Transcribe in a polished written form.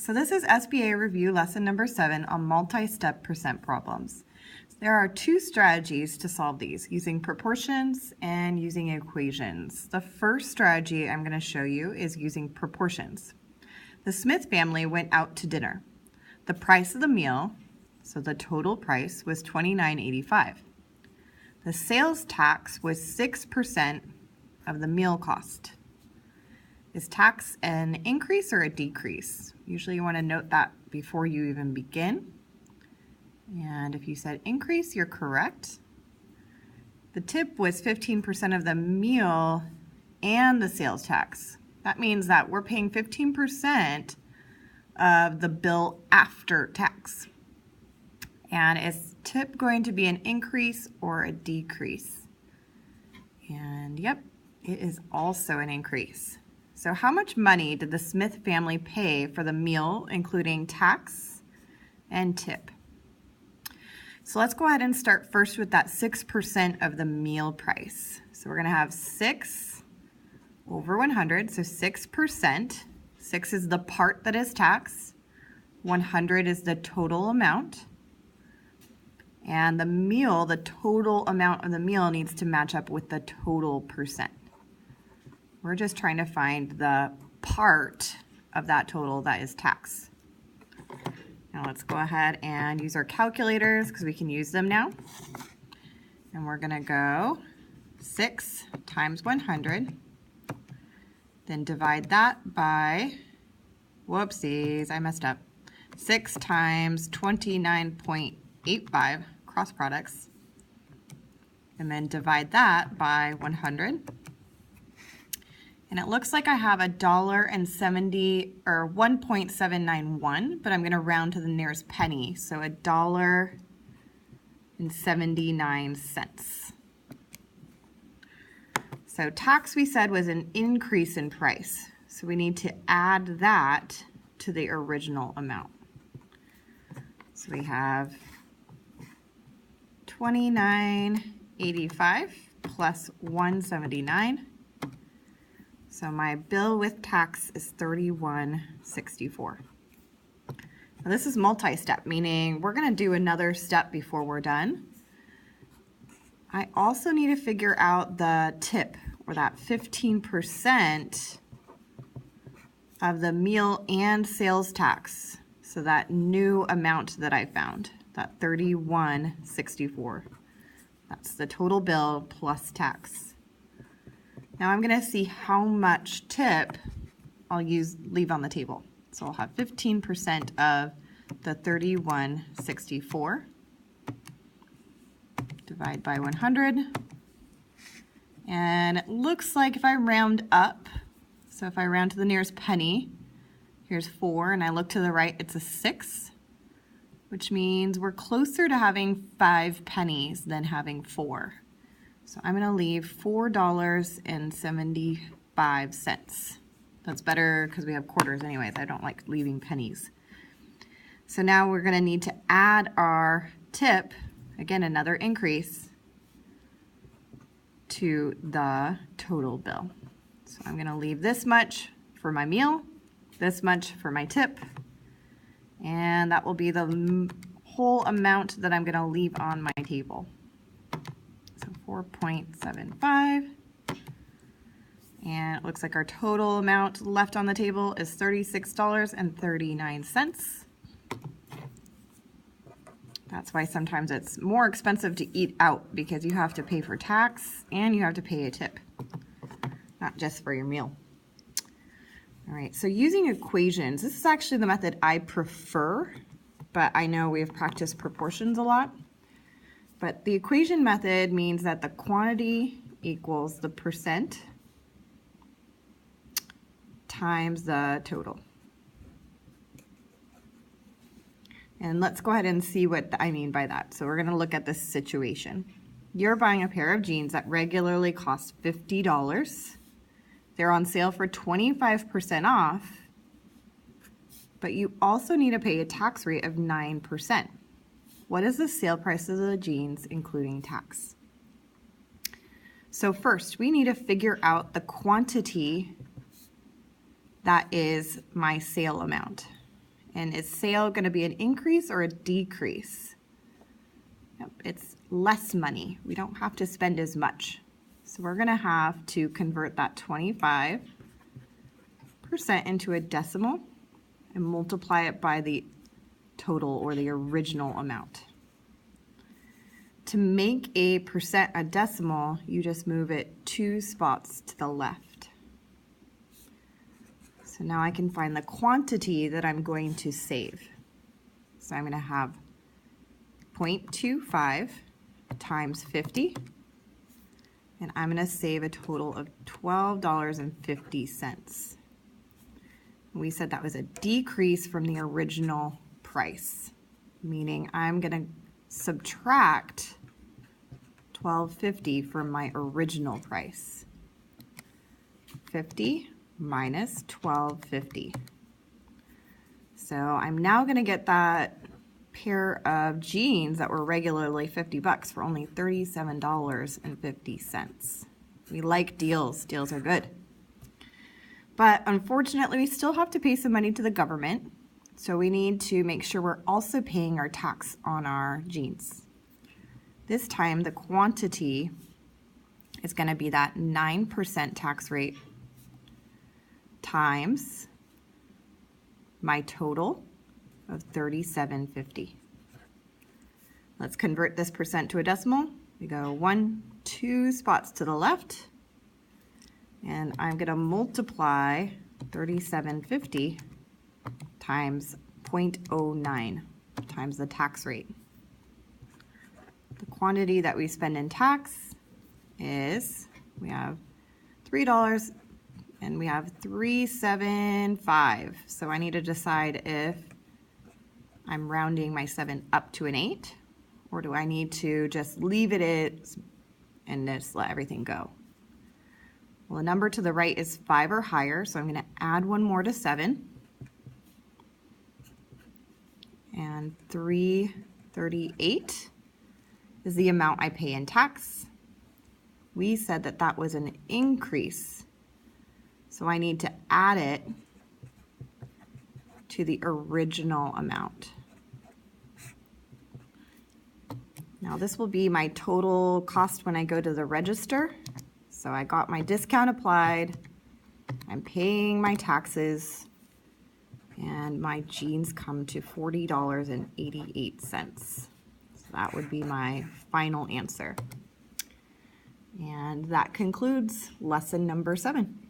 So this is SBA Review Lesson number 7 on multi-step percent problems. There are two strategies to solve these, using proportions and using equations. The first strategy I'm going to show you is using proportions. The Smith family went out to dinner. The price of the meal, so the total price, was $29.85. The sales tax was 6% of the meal cost. Is tax an increase or a decrease? Usually you want to note that before you even begin. And if you said increase, you're correct. The tip was 15% of the meal and the sales tax. That means that we're paying 15% of the bill after tax. And is tip going to be an increase or a decrease? And yep, it is also an increase. So how much money did the Smith family pay for the meal, including tax and tip? So let's go ahead and start first with that 6% of the meal price. So we're going to have 6 over 100, so 6%. 6 is the part that is tax. 100 is the total amount. And the meal, the total amount of the meal needs to match up with the total percent. We're just trying to find the part of that total that is tax. Now let's go ahead and use our calculators because we can use them now. And we're going to go 6 times 100. Then divide that by, whoopsies, I messed up. 6 times 29.85 cross products. And then divide that by 100. And it looks like I have $1.70 or 1.791, but I'm going to round to the nearest penny, so $1.79. So tax, we said, was an increase in price, so we need to add that to the original amount. So we have $29.85 plus $1.79. So my bill with tax is $31.64. Now this is multi-step, meaning we're going to do another step before we're done. I also need to figure out the tip, or that 15% of the meal and sales tax. So that new amount that I found, that $31.64. That's the total bill plus tax. Now I'm going to see how much tip I'll leave on the table. So I'll have 15% of the $31.64. Divide by 100. And it looks like if I round up, so if I round to the nearest penny, here's 4, and I look to the right, it's a 6, which means we're closer to having 5 pennies than having 4. So I'm going to leave $4.75. That's better because we have quarters anyways. I don't like leaving pennies. So now we're going to need to add our tip, again another increase, to the total bill. So I'm going to leave this much for my meal, this much for my tip, and that will be the whole amount that I'm going to leave on my table. So 4.75, and it looks like our total amount left on the table is $36.39. That's why sometimes it's more expensive to eat out, because you have to pay for tax and you have to pay a tip, not just for your meal. All right, so using equations, this is actually the method I prefer, but I know we have practiced proportions a lot. But the equation method means that the quantity equals the percent times the total. And let's go ahead and see what I mean by that. So we're going to look at this situation. You're buying a pair of jeans that regularly cost $50. They're on sale for 25% off, but you also need to pay a tax rate of 9%. What is the sale price of the jeans, including tax? So first, we need to figure out the quantity that is my sale amount. And is sale going to be an increase or a decrease? Yep, it's less money. We don't have to spend as much. So we're going to have to convert that 25% into a decimal and multiply it by the total or the original amount. To make a percent a decimal, you just move it 2 spots to the left. So now I can find the quantity that I'm going to save. So I'm going to have 0.25 times 50, and I'm going to save a total of $12.50. We said that was a decrease from the original price, meaning I'm going to subtract $12.50 from my original price. 50 minus $12.50. So I'm now going to get that pair of jeans that were regularly $50 for only $37.50. We like deals. Deals are good. But unfortunately, we still have to pay some money to the government. So we need to make sure we're also paying our tax on our jeans. This time, the quantity is going to be that 9% tax rate times my total of $37.50. Let's convert this percent to a decimal. We go 2 spots to the left, and I'm going to multiply $37.50 times 0.09 times the tax rate. The quantity that we spend in tax is, we have $3 and we have $3.75. So I need to decide if I'm rounding my 7 up to an 8, or do I need to just leave it and just let everything go? Well, the number to the right is 5 or higher, so I'm going to add one more to 7. And $3.38 is the amount I pay in tax. We said that that was an increase, so I need to add it to the original amount. Now this will be my total cost when I go to the register. So I got my discount applied, I'm paying my taxes, and my jeans come to $40.88. So that would be my final answer. And that concludes lesson number 7.